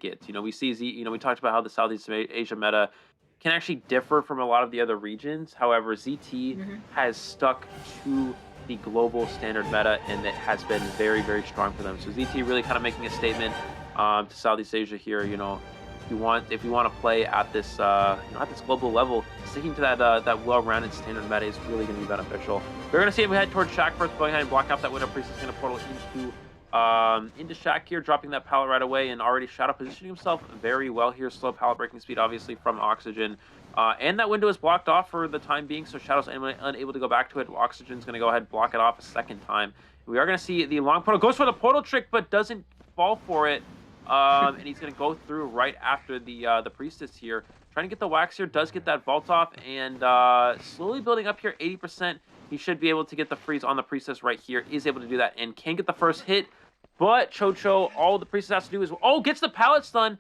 get. We see we talked about how the Southeast Asia meta can actually differ from a lot of the other regions. However, ZT has stuck to the global standard meta, and it has been very, very strong for them. So ZT really kind of making a statement to Southeast Asia here. If you want to play at this at this global level, sticking to that well-rounded standard meta is really going to be beneficial. We're going to see him head towards Shaq first, going ahead and block out that window. Priest is going to portal into Shaq here, dropping that pallet right away, and already Shadow positioning himself very well here. Slow pallet breaking speed, obviously, from Oxygen. And that window is blocked off for the time being, so Shadow's unable to go back to it. Oxygen's going to go ahead and block it off a second time. We are going to see the long portal. Goes for the portal trick, but doesn't fall for it. And he's going to go through right after the Priestess here. Trying to get the wax here. Does get that vault off, and slowly building up here, 80%. He should be able to get the freeze on the Priestess right here. Is able to do that and can get the first hit. But Chocho, all the Priestess has to do is... Oh, gets the pallet stun.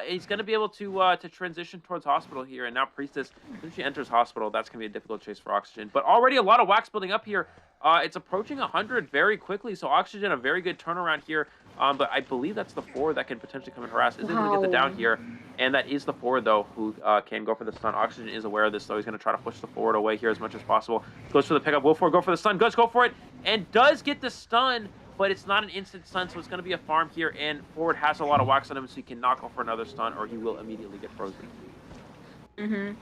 He's going to be able to transition towards Hospital here. And now Priestess, when she enters Hospital, that's going to be a difficult chase for Oxygen. But already a lot of wax building up here. It's approaching 100 very quickly. So Oxygen, a very good turnaround here. But I believe that's the forward that can potentially come and harass. Is able to get the down here. And that is the forward, though, who can go for the stun. Oxygen is aware of this, though. He's going to try to push the forward away here as much as possible. Goes for the pickup. Will for go for the stun. Does go for it. And does get the stun. But it's not an instant stun, so it's going to be a farm here. And forward has a lot of wax on him, so he can knock off for another stun, or he will immediately get frozen.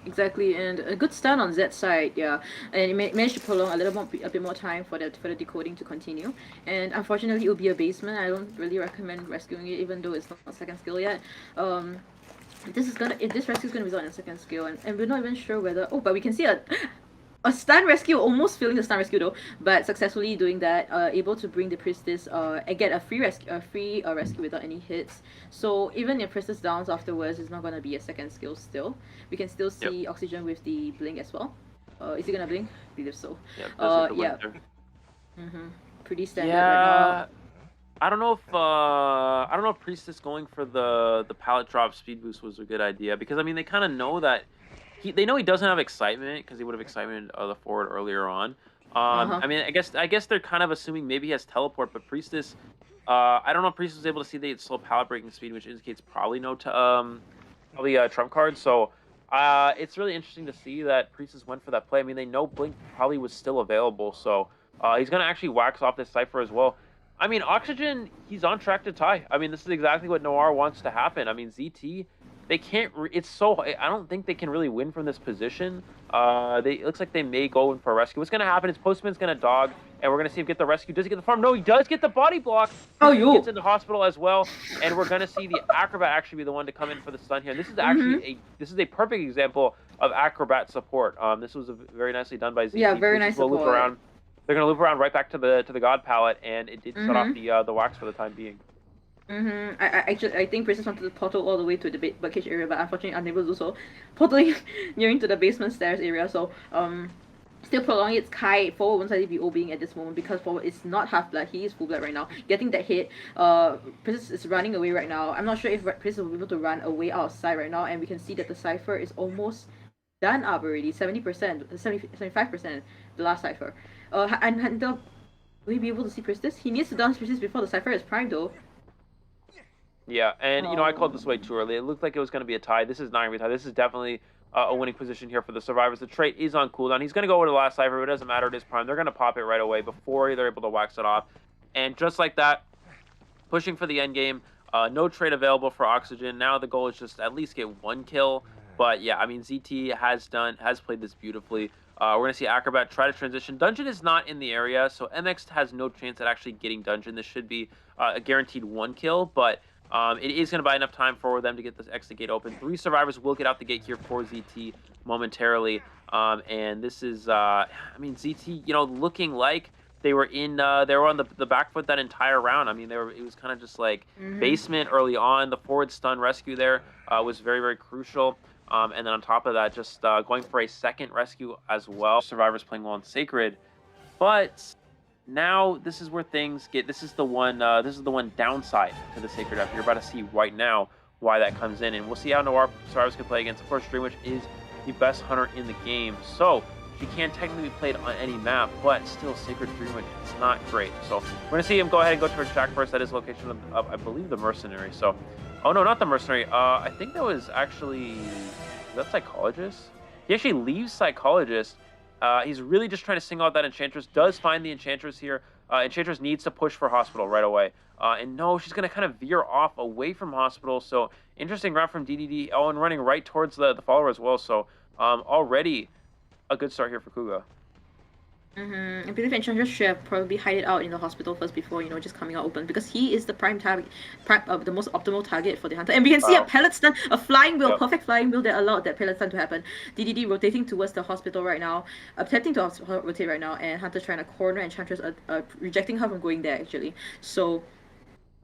Exactly, and a good stun on Zed's side, yeah. And it managed to prolong a bit more time for the decoding to continue. And unfortunately, it will be a basement. I don't really recommend rescuing it, even though it's not a second skill yet. This rescue is gonna result in a second skill, and we're not even sure whether. Oh, but we can see a stun rescue, almost failing the stun rescue though, but successfully doing that, able to bring the Priestess and get a free rescue without any hits. So even if Priestess downs afterwards, it's not gonna be a second skill still. We can still see Oxygen with the blink as well. Is he gonna blink? I believe so. Yeah. Pretty standard right now. I don't know if Priestess going for the pallet drop speed boost was a good idea, because I mean they kind of know that. They know he doesn't have excitement, because he would have excitement the forward earlier on. I mean, I guess they're kind of assuming maybe he has teleport, but Priestess, I don't know if Priestess was able to see the slow pallet breaking speed, which indicates probably no trump card. So it's really interesting to see that Priestess went for that play. I mean, they know Blink probably was still available, so he's gonna actually wax off this Cypher as well. I mean, Oxygen, he's on track to tie. I mean, this is exactly what Noir wants to happen. I mean, ZT. They can't. I don't think they can really win from this position. It looks like they may go in for a rescue. What's going to happen is Postman's going to dog, and we're going to see him get the rescue. Does he get the farm? No, he does get the body block. Oh, he gets into Hospital as well, and we're going to see the Acrobat actually be the one to come in for the stun here. And this is actually a perfect example of Acrobat support. This was very nicely done by ZT. Yeah, very nice support. They're going to loop around right back to the God palette, and it did shut off the wax for the time being. I think Princess wanted to portal all the way to the cage area, but unfortunately unable to do so. Portaling nearing to the basement stairs area, so still prolonging its Kai. Forward won't slightly be OBing at this moment because forward is not half blood, he is full blood right now. Getting that hit, Princess is running away right now. I'm not sure if Princess will be able to run away outside right now, and we can see that the Cypher is almost done up already, 75%, the last Cypher. And will we be able to see Priestess? He needs to down Priestess before the Cypher is primed though. Yeah, and I called this way too early. It looked like it was going to be a tie. This is not going to be a tie. This is definitely a winning position here for the survivors. The trait is on cooldown. He's going to go with the last Cypher, but it doesn't matter. It is prime. They're going to pop it right away before they're able to wax it off. And just like that, pushing for the end game. No trait available for Oxygen. Now the goal is just at least get one kill. But yeah, I mean, ZT has played this beautifully. We're going to see Acrobat try to transition. Dungeon is not in the area, so MX has no chance at actually getting Dungeon. This should be a guaranteed one kill, but it is going to buy enough time for them to get this exit gate open. 3 survivors will get out the gate here for ZT momentarily. And this is, I mean, ZT, looking like they were on the back foot that entire round. I mean, it was kind of just like basement early on. The forward stun rescue there was very, very crucial. And then on top of that, just going for a second rescue as well. Survivors playing well on Sacred. But now this is where things get. This is the one downside to the Sacred Up. You're about to see right now why that comes in, and we'll see how Noir Survivors can play against, of course, Dreamwitch is the best hunter in the game, so she can technically be played on any map, but still Sacred Dreamwitch, it's not great. So we're gonna see him go ahead and go towards Jack first. That is location of I believe the Mercenary. So Oh no, not the mercenary. I think that was actually that psychologist. He actually leaves psychologist. He's really just trying to single out that enchantress. Does find the enchantress here. Enchantress needs to push for hospital right away. And no, she's gonna kind of veer off away from hospital. So interesting route from DDD. Oh, and running right towards the follower as well. So already a good start here for Kuga. I believe Enchantress should have probably hide it out in the hospital first before, just coming out open, because he is the prime target, the most optimal target for the hunter. And we can see a pellet stun, a flying wheel, perfect flying wheel that allowed that pellet stun to happen. DDD rotating towards the hospital right now, attempting to rotate right now, and Hunter trying to corner Enchantress, rejecting her from going there actually. So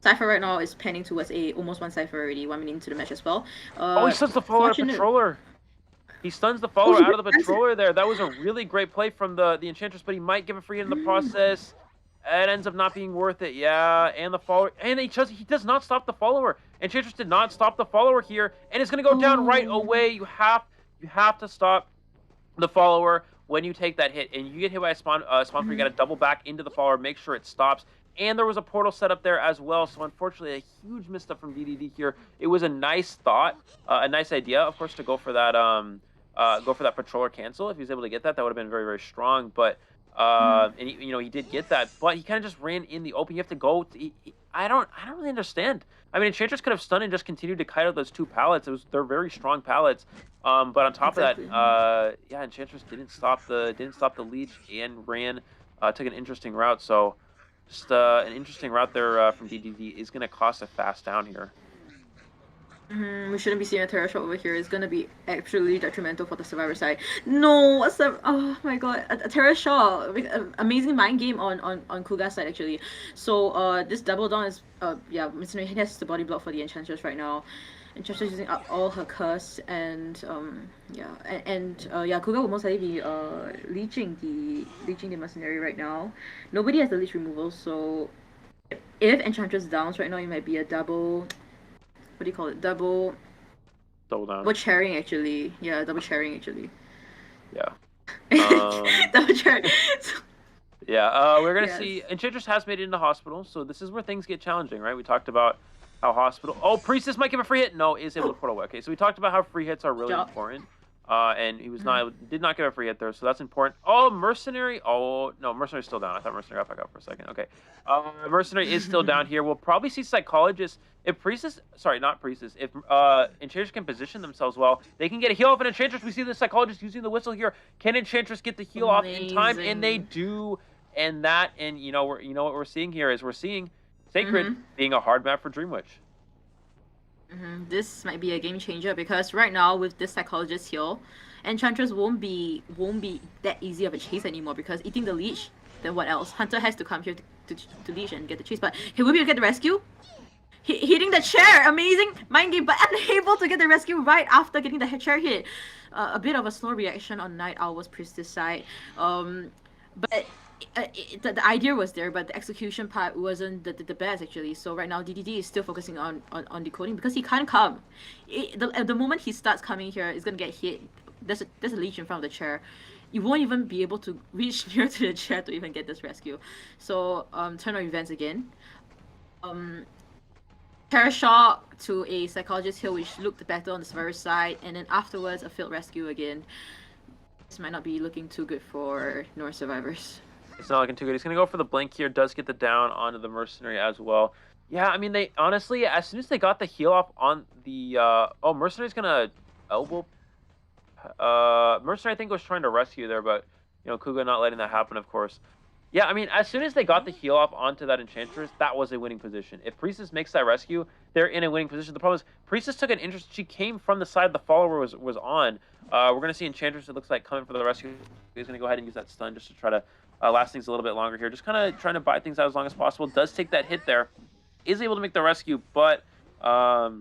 Cypher right now is panning towards almost one Cypher already, 1 minute into the match as well. Oh, he stuns the follower patroller. He stuns the follower out of the patroller there. That was a really great play from the Enchantress, but he might give a free hit in the process. It ends up not being worth it. Yeah, and the follower, and he does not stop the follower. Enchantress did not stop the follower here, and it's gonna go down right away. You have to stop the follower when you take that hit, and you get hit by a spawn you gotta double back into the follower, make sure it stops. And there was a portal set up there as well, so unfortunately a huge misstep from DDD here. It was a nice thought, a nice idea, of course, to go for that patroller cancel. If he was able to get that, that would have been very, very strong. But and he did get that, but he kind of just ran in the open. You have to go. I don't really understand. I mean, Enchantress could have stunned and just continued to kite out those two pallets. They're very strong pallets. But on top of that, yeah, Enchantress didn't stop the leech and ran, took an interesting route. So just an interesting route there from DDD is going to cost a fast down here. We shouldn't be seeing a Terra shot over here. It's gonna be absolutely detrimental for the Survivor side. No, what's that? Oh my god, a Terra shot. Amazing mind game on Kuga's side actually. So this double down is yeah, Mitsunori has the body block for the Enchantress right now. Enchantress using up all her curse, and yeah, yeah, Kuga will most likely be leeching the mercenary right now. Nobody has the leech removal, so if Enchantress downs right now, it might be a double. What do you call it? Double down. Double chairing actually. Yeah, double chairing actually. Yeah. Double chairing. Yeah, we're gonna see Enchantress has made it into hospital, so this is where things get challenging, right? We talked about how hospital. Oh, Priestess might give a free hit. No, is able to portal away. Okay, so we talked about how free hits are really important. And he was did not give a free hit there, so that's important. Oh, Mercenary. Oh no, Mercenary's still down. I thought Mercenary got back up for a second. Okay, Mercenary is still down here. We'll probably see Psychologist. If Priestess, sorry, not Priestess. If Enchantress can position themselves well, they can get a heal off an Enchantress. We see the Psychologist using the whistle here. Can Enchantress get the heal off in time? And they do. And that, and what we're seeing here is we're seeing Sacred being a hard map for Dreamwitch. This might be a game changer, because right now with this Psychologist heal, Enchantress won't be that easy of a chase anymore, because eating the leech, then what else? Hunter has to come here to leech and get the chase, but he will be able to get the rescue. Hitting the chair, amazing mind game, but unable to get the rescue right after getting the chair hit. A bit of a slow reaction on Night Owl's Priestess side, but the idea was there, but the execution part wasn't the best actually. So right now DDD is still focusing on decoding, because he can't come. The moment he starts coming here, it's gonna get hit. There's a leech in front of the chair. You won't even be able to reach near to the chair to even get this rescue. So turn on events again. Terror shock to a Psychologist heal, which looked better on the Survivor side, and then afterwards a failed rescue again. This might not be looking too good for North Survivors. It's not looking too good. He's going to go for the blink here. Does get the down onto the Mercenary as well. Yeah, I mean, they honestly, as soon as they got the heal off on the... oh, Mercenary's going to elbow... Mercenary, I think, was trying to rescue there, but, Kuga not letting that happen, of course. Yeah, I mean, as soon as they got the heal off onto that Enchantress, that was a winning position. If Priestess makes that rescue, they're in a winning position. The problem is, Priestess took an interest. She came from the side the follower was on. We're going to see Enchantress, it looks like, coming for the rescue. He's going to go ahead and use that stun just to try to last things a little bit longer here. Just kind of trying to buy things out as long as possible. Does take that hit there. Is able to make the rescue, but, at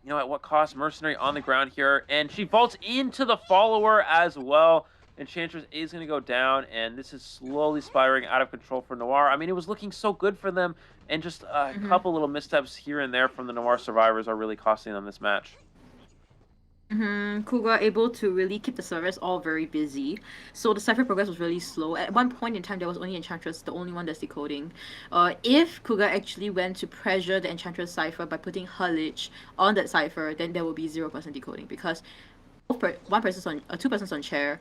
what cost? Mercenary on the ground here. And she vaults into the follower as well. Enchantress is going to go down, and this is slowly spiraling out of control for Noir. I mean, it was looking so good for them, and just a couple little missteps here and there from the Noir survivors are really costing them this match. Kuga able to really keep the servers all very busy. So the cipher progress was really slow. At one point in time, there was only Enchantress, the only one that's decoding. If Kuga actually went to pressure the Enchantress cipher by putting her lich on that cipher, then there will be 0% decoding because one person's on, two persons on chair.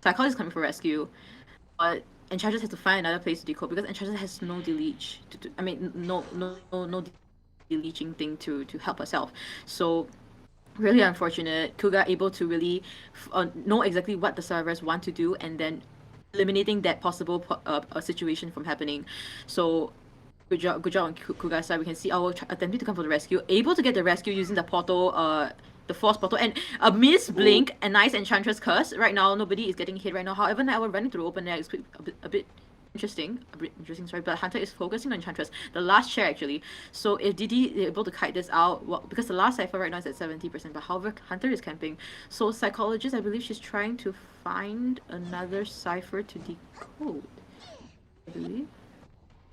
Psychologist coming for rescue. Enchantress has to find another place to decode because Enchantress has no deleach. I mean, no deleaching thing to help herself. So really unfortunate. Kuga able to really know exactly what the servers want to do and then eliminating that possible situation from happening. So good job on Kuga's side. We can see our attempting to come for the rescue, able to get the rescue using the portal, the force portal, and a miss blink, a nice Enchantress curse. Right now, nobody is getting hit right now. However, now we're running through open air. It's a bit interesting, sorry, but Hunter is focusing on Enchantress, the last chair actually. So if DD is able to kite this out, well, because the last cipher right now is at 70%, but however, Hunter is camping. So Psychologist, I believe she's trying to find another cipher to decode, I believe.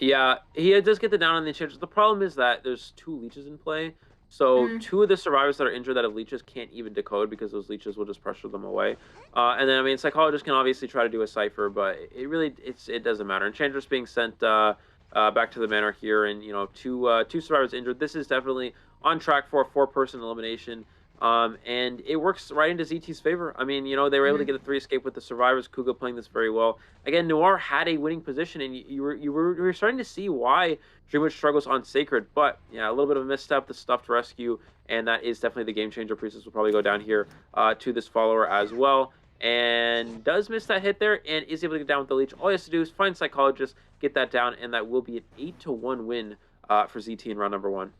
Yeah, he does get the down on the Enchantress. The problem is that there's 2 leeches in play. So 2 of the survivors that are injured that have leeches can't even decode because those leeches will just pressure them away. And then, I mean, Psychologist can obviously try to do a cipher, but it doesn't matter. Enchantress being sent back to the manor here, and, you know, 2 survivors injured. This is definitely on track for a 4-person elimination. And it works right into ZT's favor. I mean, you know, they were able to get a 3 escape with the survivors. Kuga playing this very well. Again, Noir had a winning position, and you were starting to see why Dreamwitch struggles on Sacred. But yeah, a little bit of a misstep, the stuffed rescue, and that is definitely the game changer. Priestess will probably go down here to this follower as well, and does miss that hit there, and is able to get down with the leech. All he has to do is find Psychologist, get that down, and that will be an 8-1 win for ZT in round number 1.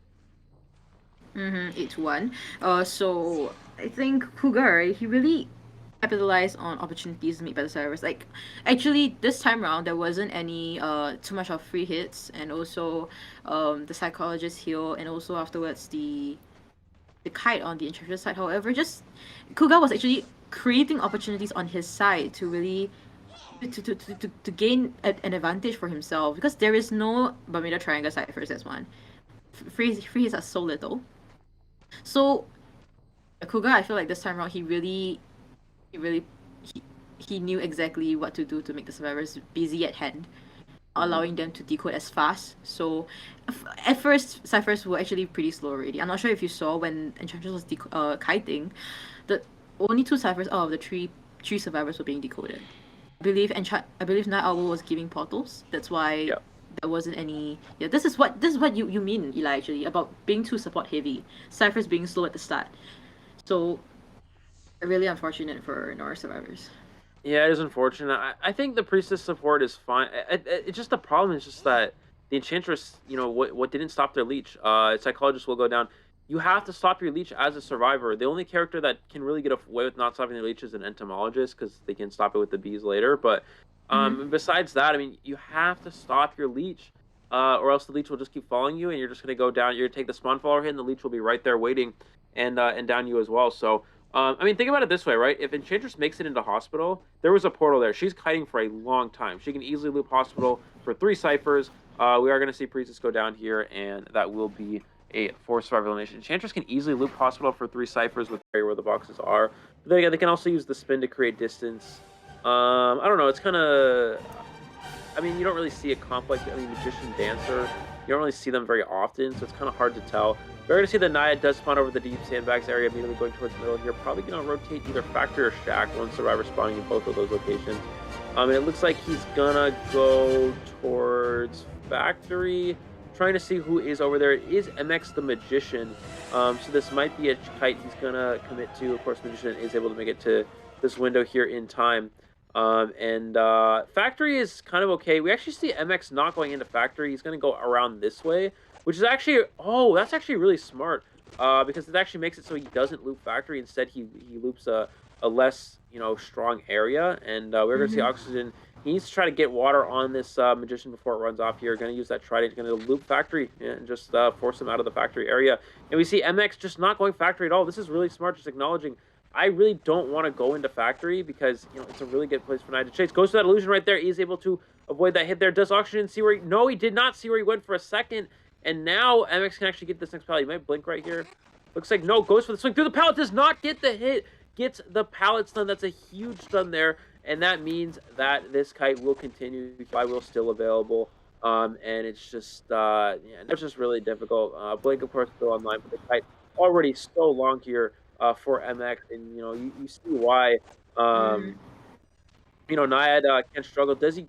8-1. So I think Kuga, right, he really capitalized on opportunities made by the servers. Like, actually, this time around, there wasn't any too much of free hits, and also the Psychologist heal, and also afterwards the kite on the Enchantress side. However, just Kuga was actually creating opportunities on his side to really to gain an advantage for himself, because there is no Bermuda Triangle ciphers as one. Free hits are so little. So Kuga, I feel like this time around, he knew exactly what to do to make the survivors busy at hand, allowing them to decode as fast. So at first, ciphers were actually pretty slow already. I'm not sure if you saw when Enchantress was kiting, the only 2 ciphers out of the three survivors were being decoded. I believe Night Owl was giving portals. That's why there wasn't any. Yeah, this is what you mean, Eli, actually, about being too support heavy. Ciphers being slow at the start. So really unfortunate for Nora survivors. Yeah, it is unfortunate. I think the Priestess support is fine. It's just the problem is just that the Enchantress, you know, what didn't stop their leech. Psychologist will go down. You have to stop your leech as a survivor. The only character that can really get away with not stopping their leech is an entomologist, because they can stop it with the bees later. But besides that, I mean, you have to stop your leech, or else the leech will just keep following you, and you're just going to go down. You're going to take the spawn follower hit, and the leech will be right there waiting, and down you as well. So, I mean, think about it this way, right? If Enchantress makes it into hospital, there was a portal there. She's kiting for a long time. She can easily loop hospital for 3 ciphers. We are going to see Priestess go down here, and that will be a 4 survivor elimination. Enchantress can easily loop hospital for 3 ciphers with where the boxes are. But then again, they can also use the spin to create distance. I don't know. It's kind of... I mean, you don't really see a comp like, I mean, Magician, Dancer, you don't really see them very often, so it's kind of hard to tell. We're going to see the Naiad does spawn over the deep sandbags area, immediately going towards the middle here. Probably going to rotate either Factory or Shack, one survivor spawning in both of those locations. And it looks like he's going to go towards Factory, trying to see who is over there. It is MX the Magician, so this might be a kite he's going to commit to. Of course, Magician is able to make it to this window here in time. Factory is kind of okay. We actually see MX not going into Factory. He's going to go around this way, which is actually, oh, that's actually really smart, because it actually makes it so he doesn't loop Factory. Instead, he loops a less, you know, strong area, and we're going to see Oxygen. He needs to try to get water on this Magician before it runs off here. Going to use that Trident. Going to loop Factory and just force him out of the Factory area. And we see MX just not going Factory at all. This is really smart, just acknowledging, I really don't want to go into Factory because, you know, it's a really good place for Knight to chase. Goes to that illusion right there. He is able to avoid that hit there. Does Oxygen see where he... No, he did not see where he went for a second. And now MX can actually get this next pal. He might blink right here. Looks like no, goes for the swing through the pallet, does not get the hit, gets the pallet stun. That's a huge stun there, and that means that this kite will continue. Flywheel still available, and it's just yeah, it's just really difficult. Blink of course still online, but the kite already so long here for MX, and you see why. Naiad can struggle. Does he?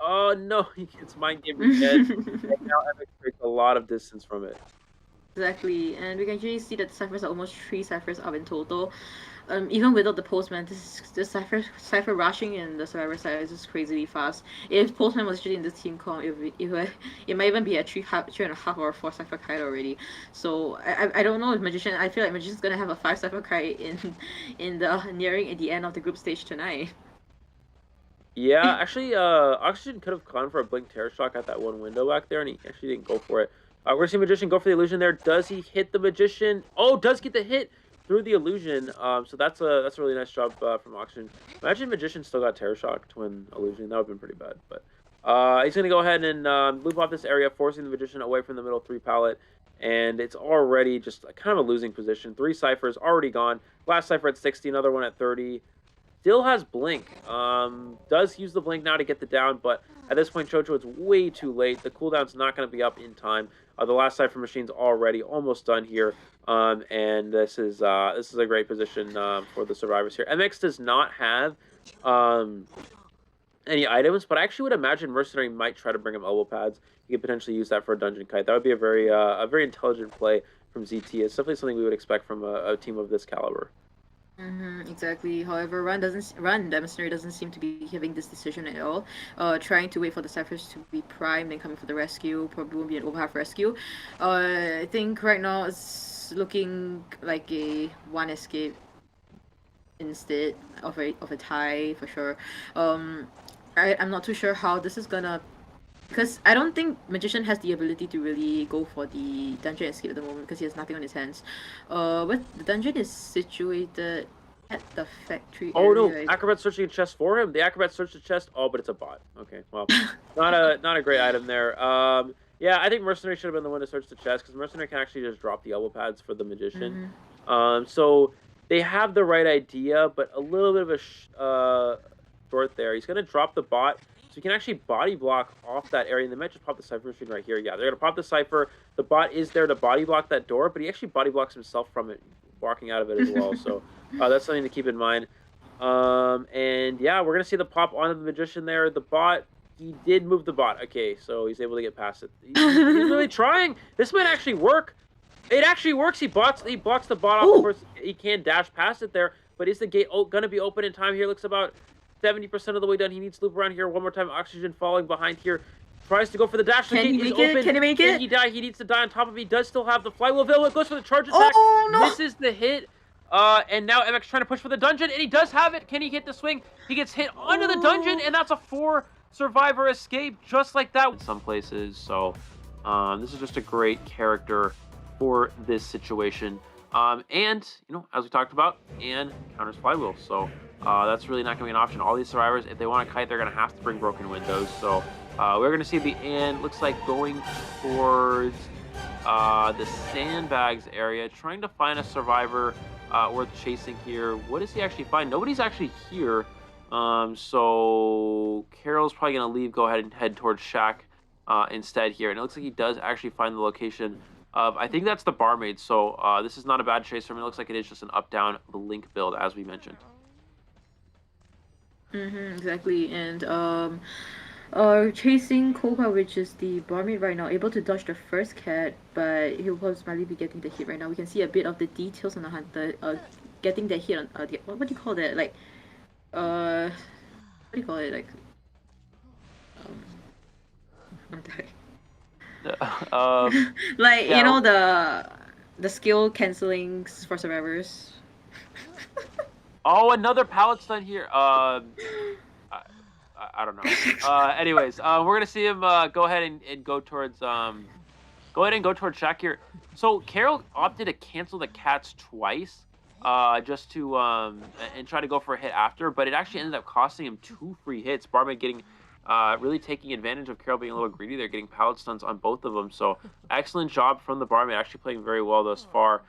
Oh no, he gets mind game again, and now MX breaks a lot of distance from it. Exactly, and we can actually see that the ciphers are almost 3 ciphers up in total. Even without the postman, this cipher rushing in the survivor side is just crazily fast. If postman was actually in this team comp, it might even be a 3.5 or 4 cipher kite already. So I don't know if magician. I feel like magician's gonna have a 5 cipher kite in the nearing at the end of the group stage tonight. Yeah, actually, Oxygen could have gone for a blink terror shock at that one window back there, and he actually didn't go for it. We're gonna see Magician go for the illusion there. Does he hit the Magician? Oh, does get the hit through the illusion. So that's a really nice job from Oxygen. Imagine Magician still got terror shock to win illusion. That would have been pretty bad. But he's gonna go ahead and loop off this area, forcing the Magician away from the middle 3 pallet. And it's already just kind of a losing position. 3 ciphers already gone. Last cipher at 60, another one at 30. Still has blink. Does use the blink now to get the down, but at this point, Chocho, it's way too late. The cooldown's not going to be up in time. The last cipher machine's already almost done here, and this is a great position for the survivors here. MX does not have any items, but I actually would imagine Mercenary might try to bring him elbow pads. He could potentially use that for a dungeon kite. That would be a very intelligent play from ZT. It's definitely something we would expect from a team of this caliber. Exactly. However, Run Demonstrator doesn't seem to be having this decision at all. Trying to wait for the ciphers to be primed and coming for the rescue. Probably won't be an over half rescue. I think right now it's looking like a 1 escape instead of a tie for sure. I'm not too sure how this is gonna. Because I don't think Magician has the ability to really go for the dungeon escape at the moment because he has nothing on his hands. But the dungeon is situated at the factory area. Oh no, Acrobat searching a chest for him. The Acrobat searched the chest. Oh, but it's a bot. Okay, well, not a great item there. Yeah, I think Mercenary should have been the one to search the chest because Mercenary can actually just drop the elbow pads for the Magician. So they have the right idea, but a little bit of a short there. He's going to drop the bot. So you can actually body block off that area, and they might just pop the cipher machine right here. Yeah, they're going to pop the cipher. The bot is there to body block that door, but he actually body blocks himself from it, walking out of it as well. So that's something to keep in mind. And yeah, we're going to see the pop onto the Magician there. The bot, he did move the bot. Okay, so he's able to get past it. He's really trying. This might actually work. It actually works. He blocks the bot off. Of course, he can dash past it there, but is the gate going to be open in time here? Looks about 70% of the way done. He needs to loop around here one more time. Oxygen falling behind here. Tries to go for the dash. Can he make it? Can he make it? Can he die? He needs to die on top of it. He does still have the flywheel available. Goes for the charge attack. Oh, no. Misses the hit. And now MX trying to push for the dungeon, and he does have it. Can he hit the swing? He gets hit under the dungeon, and that's a 4 survivor escape just like that in some places. So this is just a great character for this situation. And, as we talked about, and counters flywheel. So that's really not going to be an option. All these survivors, if they want to kite, they're going to have to bring broken windows. So we're going to see the and looks like going towards the sandbags area, trying to find a survivor worth chasing here. What does he actually find? Nobody's actually here. So Carol's probably going to leave, go ahead and head towards Shack instead here. And it looks like he does actually find the location of, I think that's the barmaid. So this is not a bad chase for him. It looks like it is just an up-down link build, as we mentioned. Exactly. And chasing Koga, which is the barmaid right now, able to dodge the first cat, but he'll most likely be getting the hit right now. We can see a bit of the details on the hunter getting the hit on what do you call that, like what do you call it, like I'm dying. Like, yeah. The skill canceling for survivors. Oh, another pallet stun here. I don't know. Anyways, we're gonna see him go ahead and go towards Shaq here. So Carol opted to cancel the cats twice, just to and try to go for a hit after, but it actually ended up costing him 2 free hits. Barmaid getting really taking advantage of Carol being a little greedy there, getting pallet stuns on both of them. So excellent job from the barmaid, actually playing very well thus far.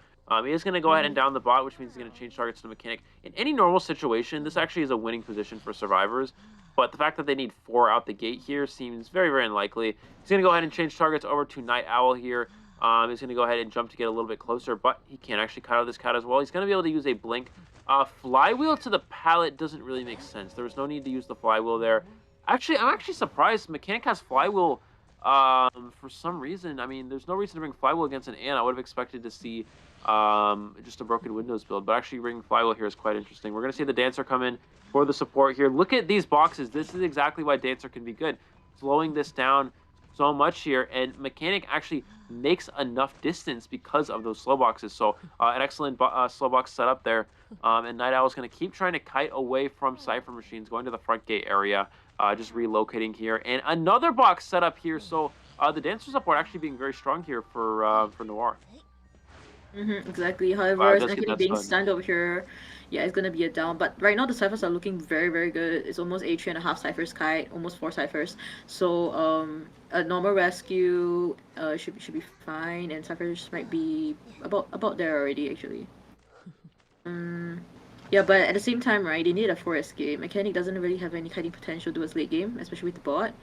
He is going to go ahead and down the bot, which means he's going to change targets to the mechanic. In any normal situation, this actually is a winning position for survivors. But the fact that they need 4 out the gate here seems very, very unlikely. He's going to go ahead and change targets over to Night Owl here. He's going to go ahead and jump to get a little bit closer, but he can actually cut out this cat as well. He's going to be able to use a blink. Flywheel to the pallet doesn't really make sense. There was no need to use the flywheel there. Actually, I'm actually surprised Mechanic has flywheel for some reason. I mean, there's no reason to bring flywheel against an Ant. I would have expected to see just a broken windows build, but actually bringing flywheel here is quite interesting. We're going to see the Dancer come in for the support here. Look at these boxes. This is exactly why Dancer can be good. Slowing this down so much here, and Mechanic actually makes enough distance because of those slow boxes. So an excellent slow box setup there. And Night Owl is going to keep trying to kite away from Cypher machines, going to the front gate area, just relocating here. And another box set up here. So the Dancer support actually being very strong here for Noir. Exactly. However, it's actually being stunned over here. Yeah, it's gonna be a down. But right now the ciphers are looking very, very good. It's almost a 3.5 ciphers kite, almost 4 ciphers. So a normal rescue should be fine, and ciphers might be about there already actually. Yeah, but at the same time, right, they need a 4 escape. Mechanic doesn't really have any kiting potential towards late game, especially with the bot.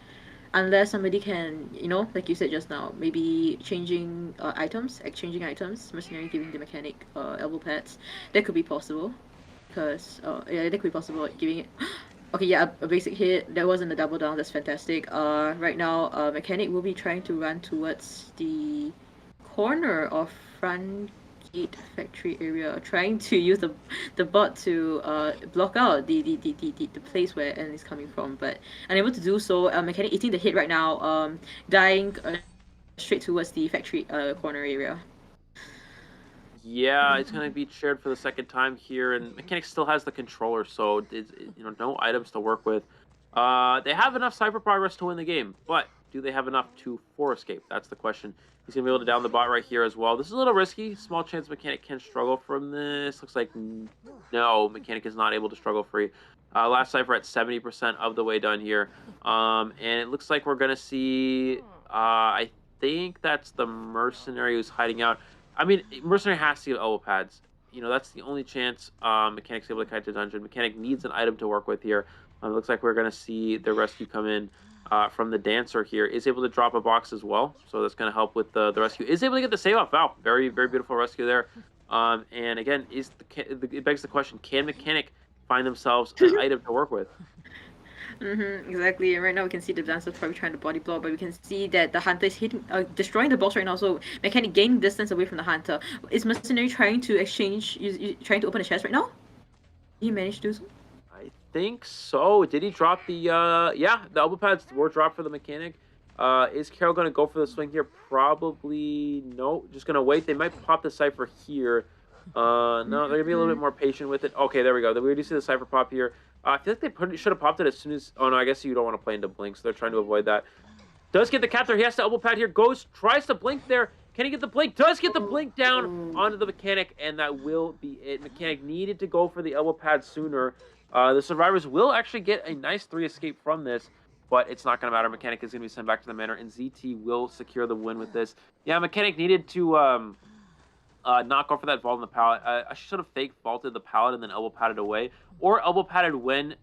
Unless somebody can, you know, like you said just now, maybe changing items, exchanging items, Mercenary giving the Mechanic elbow pads, that could be possible. Because, yeah, that could be possible, giving it... Okay, yeah, a basic hit, that wasn't a double down, that's fantastic. Right now, Mechanic will be trying to run towards the corner of front gate factory area, trying to use the bot to block out the place where N is coming from, but unable to do so. Mechanic eating the hit right now, dying straight towards the factory corner area. Yeah, it's going to be shared for the second time here, and Mechanic still has the controller, so it's, you know, no items to work with. They have enough cypher progress to win the game, but do they have enough to 4 escape? That's the question. He's going to be able to down the bot right here as well. This is a little risky. Small chance Mechanic can struggle from this. Looks like no, Mechanic is not able to struggle free. Last cypher at 70% of the way done here. And it looks like we're going to see, I think that's the Mercenary who's hiding out. I mean, Mercenary has to get elbow pads. You know, that's the only chance Mechanic's able to kite to dungeon. Mechanic needs an item to work with here. It looks like we're going to see the rescue come in from the Dancer here. Is able to drop a box as well, so that's going to help with the rescue. Is able to get the save off. Wow, very, very beautiful rescue there. And again, it begs the question, can Mechanic find themselves an item to work with? Exactly. And right now we can see the Dancer probably trying to body block, but we can see that the Hunter is hitting, destroying the boss right now. So Mechanic gaining distance away from the Hunter. Is Mercenary trying to exchange, trying to open the chest right now? Did he manage to do so? I think so. Did he drop the? Yeah, the elbow pads were dropped for the Mechanic. Is Carol going to go for the swing here? Probably no. Just going to wait. They might pop the Cypher here. No, they're going to be a little bit more patient with it. Okay, there we go. We do see the Cypher pop here. I feel like they should have popped it as soon as... Oh, no, I guess you don't want to play into blink, so they're trying to avoid that. Does get the cap there. He has the elbow pad here. Goes, tries to blink there. Can he get the blink? Does get the blink down onto the Mechanic, and that will be it. Mechanic needed to go for the elbow pad sooner. The survivors will actually get a nice 3 escape from this, but it's not going to matter. Mechanic is going to be sent back to the manor, and ZT will secure the win with this. Yeah, Mechanic needed to... not go for that vault in the pallet. I should have fake vaulted the pallet and then elbow padded away, or elbow padded when